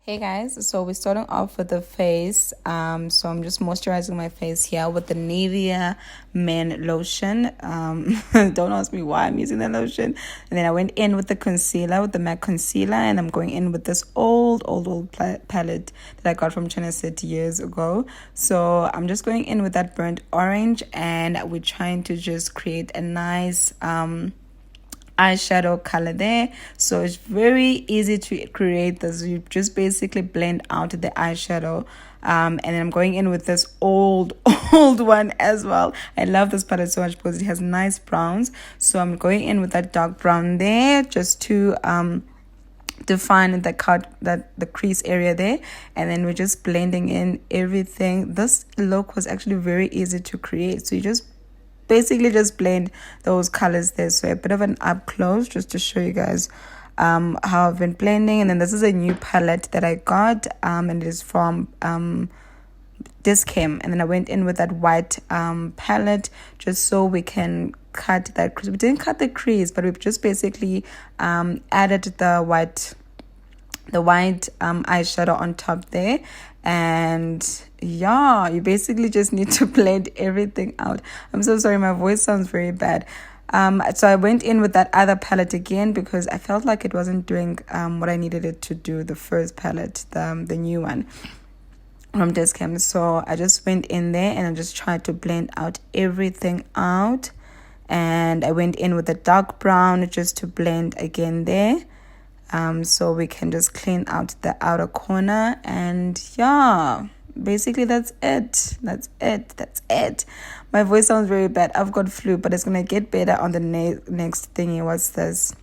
Hey guys, so we're starting off with the face. So I'm just moisturizing my face here with the Nivea Men lotion. Don't ask me why I'm using the lotion. And then I went in with the concealer, with the MAC concealer, and I'm going in with this old palette that I got from China City years ago. So I'm just going in with that burnt orange, and we're trying to just create a nice eyeshadow color there. So it's very easy to create this. You just basically blend out the eyeshadow, and then I'm going in with this old one as well. I love this palette so much because it has nice browns. So I'm going in with that dark brown there just to define the crease area there, and then we're just blending in everything. This look was actually very easy to create, so you just basically just blend those colors there. So a bit of an up close just to show you guys how I've been blending. And then this is a new palette that I got, and it is from Dischem, and then I went in with that white palette just so we can cut that crease. We didn't cut the crease, but we've just basically added the white eyeshadow on top there. And yeah, you basically just need to blend everything out. I'm so sorry, my voice sounds very bad. So I went in with that other palette again because I felt like it wasn't doing what I needed it to do, the first palette, the new one from Dischem. So I just went in there and I just tried to blend out everything out. And I went in with the dark brown just to blend again there. So we can just clean out the outer corner, and yeah, basically that's it. My voice sounds very bad. I've got flu, but it's gonna get better on the next thingy. What's this?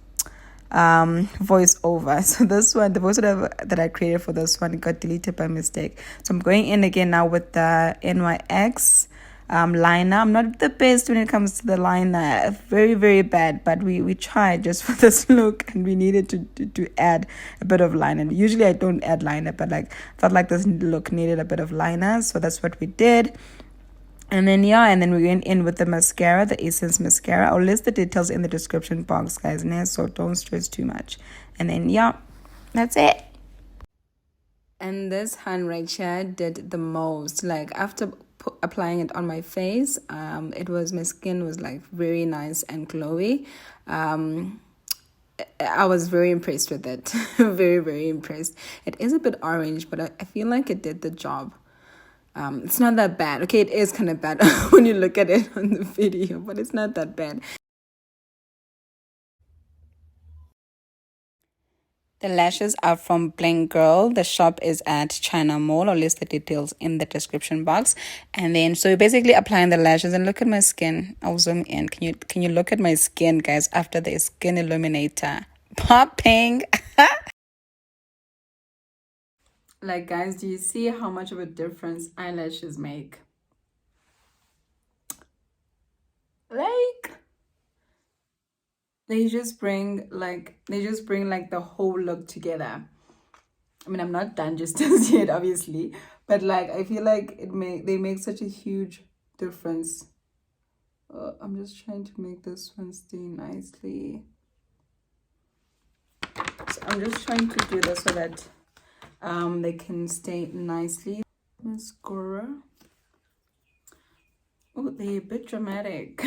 Voiceover. So this one, the voiceover that I created for this one got deleted by mistake. So I'm going in again now with the NYX liner. I'm not the best when it comes to the liner, very bad, but we tried just for this look, and we needed to add a bit of liner. Usually I don't add liner, but like felt like this look needed a bit of liner, so that's what we did. And then we went in with the mascara, the Essence mascara. I'll list the details in the description box, guys, so don't stress too much. And then that's it. And this hand right here did the most. Like after applying it on my face, my skin was like very nice and glowy. I was very impressed with it. Very impressed. It is a bit orange, but I feel like it did the job. It's not that bad. Okay, it is kind of bad when you look at it on the video, but it's not that bad. The lashes are from Bling Girl. The shop is at China Mall. I'll list the details in the description box. And then, so you're basically applying the lashes, and look at my skin. I'll zoom in. Can you look at my skin, guys, after the skin illuminator? Popping. Like, guys, do you see how much of a difference eyelashes make? Like, they just bring the whole look together. I mean, I'm not done just as yet, obviously, but like I feel like they make such a huge difference. I'm just trying to make this one stay nicely. So I'm just trying to do this so that they can stay nicely. Mascara. Oh, they're a bit dramatic.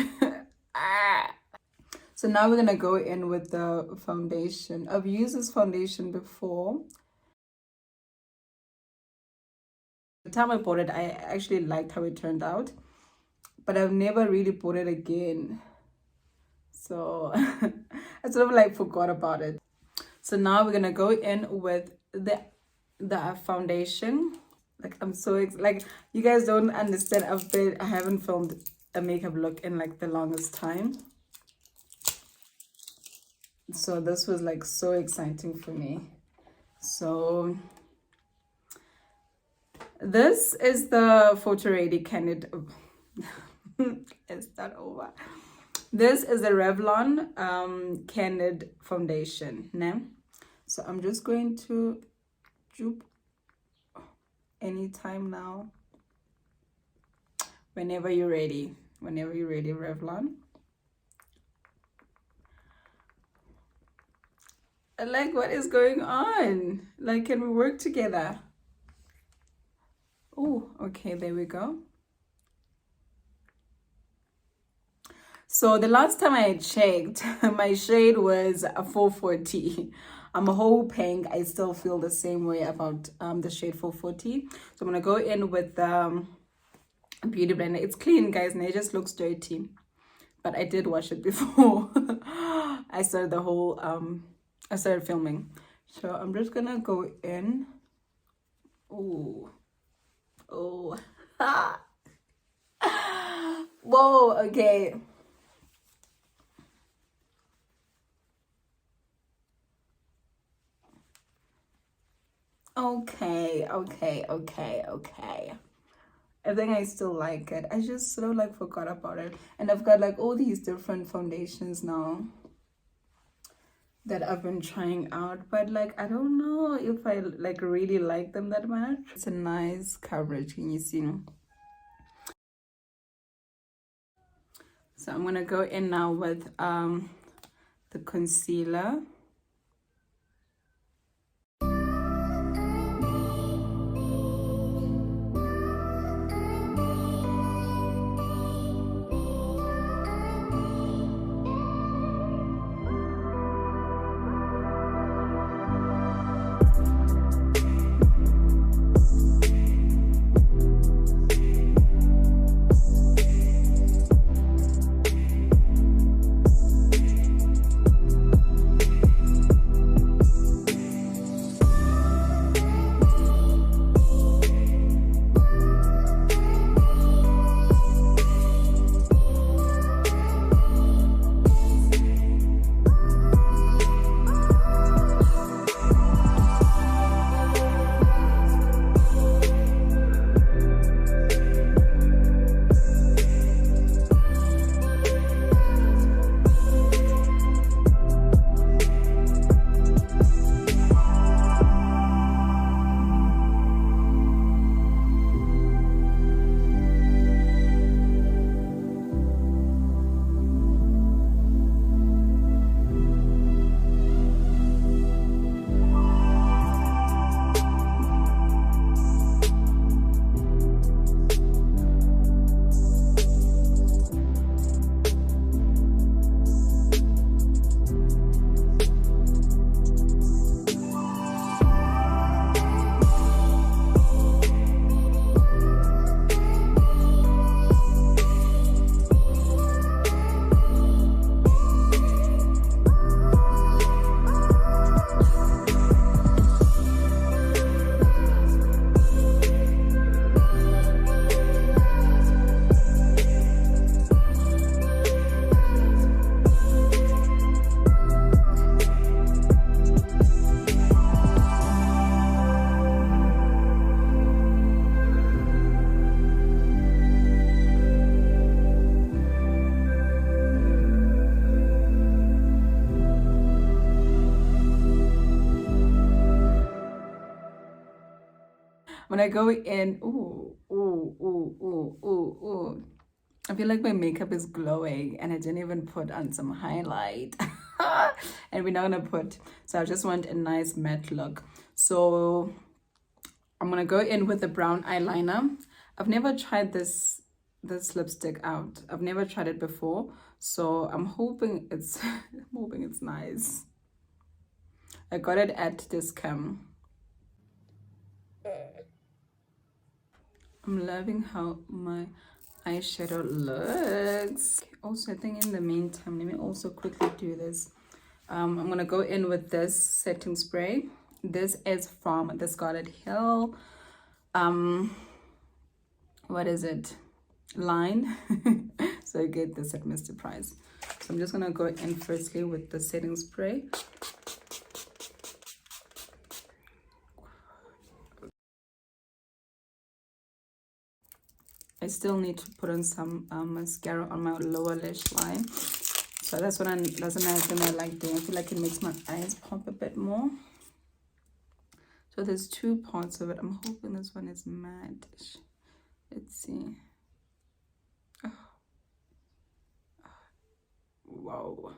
So now we're gonna go in with the foundation. I've used this foundation before. The time I bought it, I actually liked how it turned out, but I've never really bought it again. So I sort of like forgot about it. So now we're gonna go in with the foundation. Like I'm so like you guys don't understand. I haven't filmed a makeup look in like the longest time. So this was like so exciting for me. So this is the Photo Ready Candid. Is that over? This is the Revlon Candid Foundation. Né? So I'm just going to dupe anytime now. Whenever you're ready, Revlon. Like, what is going on? Like, can we work together? Oh, okay, there we go. So the last time I checked, my shade was a 440. I'm hoping I still feel the same way about the shade 440. So I'm gonna go in with beauty blender. It's clean, guys, and it just looks dirty, but I did wash it before I started the whole I started filming. So I'm just gonna go in. Oh, oh. Whoa, okay. Okay. I think I still like it. I just sort of like forgot about it. And I've got like all these different foundations now that I've been trying out. But like, I don't know if I like really like them that much. It's a nice coverage, can you see? So I'm gonna go in now with the concealer. When I go in, ooh. I feel like my makeup is glowing and I didn't even put on some highlight. And we're not gonna put, so I just want a nice matte look. So I'm gonna go in with the brown eyeliner. I've never tried this lipstick out. I've never tried it before. So I'm hoping it's I'm hoping it's nice. I got it at Dischem. I'm loving how my eyeshadow looks. Also, I think in the meantime, let me also quickly do this. I'm gonna go in with this setting spray. This is from the Scarlet Hill. What is it? Line. So I get this at Mr. Price. So I'm just gonna go in firstly with the setting spray. I still need to put on some mascara on my lower lash line. So that's what that's another thing I like doing. I feel like it makes my eyes pop a bit more. So there's two parts of it. I'm hoping this one is matte. Let's see. Oh. Wow.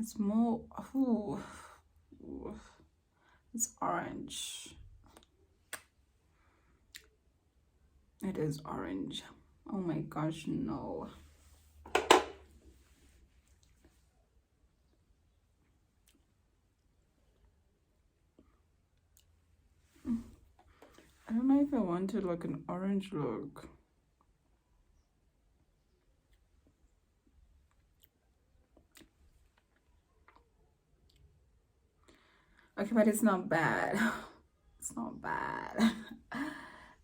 It's more. Ooh. It's orange. It is orange. Oh my gosh, no. I don't know if I wanted like an orange look. Okay, but it's not bad. It's not bad.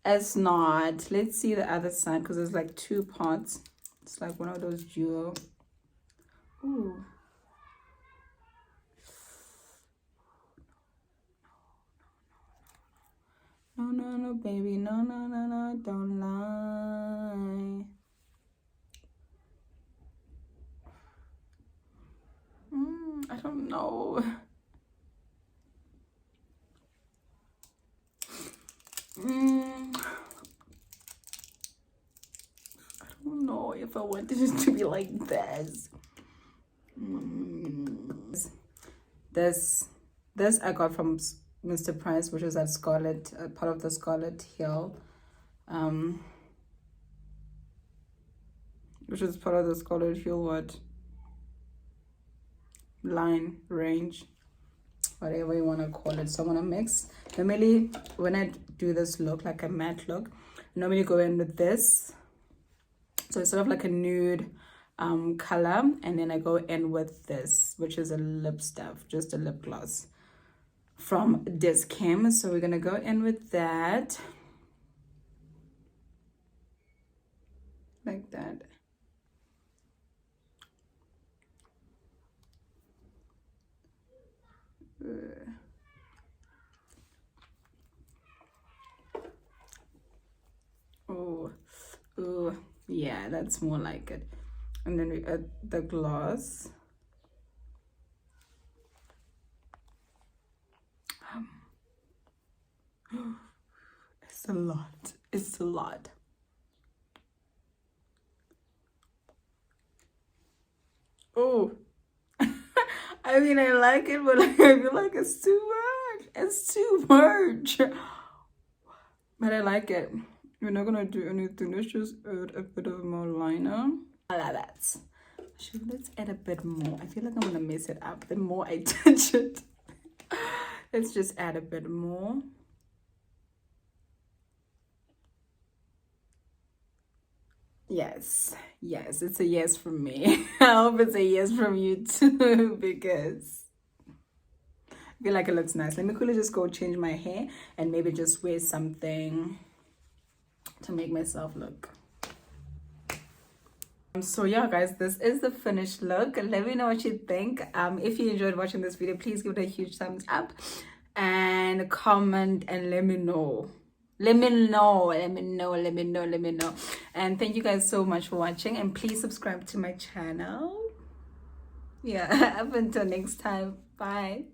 It's not. Let's see the other side because there's like two parts. It's like one of those duo. Ooh. No, baby. No, don't lie. I don't know. I don't know if I wanted it to be like this. This I got from Mr. Price, which is at Scarlet, part of the Scarlet Hill, which is part of the Scarlet Hill line range, whatever you want to call it. So I'm gonna mix. Normally when I do this look, like a matte look, I normally go in with this, so it's sort of like a nude color, and then I go in with this, which is a lip stuff, just a lip gloss from Dischem. So we're gonna go in with that, like that. Oh, yeah, that's more like it. And then we add the gloss. It's a lot. It's a lot. Oh, I mean, I like it, but I feel like it's too much. It's too much. But I like it. We're not gonna do anything. Let's just add a bit of more liner. I like that. Let's add a bit more. I feel like I'm gonna mess it up the more I touch it. Let's just add a bit more. Yes, it's a yes from me. I hope it's a yes from you too, because I feel like it looks nice. Let me quickly just go change my hair and maybe just wear something to make myself look. So yeah, guys, this is the finished look. Let me know what you think. If you enjoyed watching this video, please give it a huge thumbs up and comment and let me know. Let me know. And thank you guys so much for watching, and please subscribe to my channel. Yeah, up until next time, bye.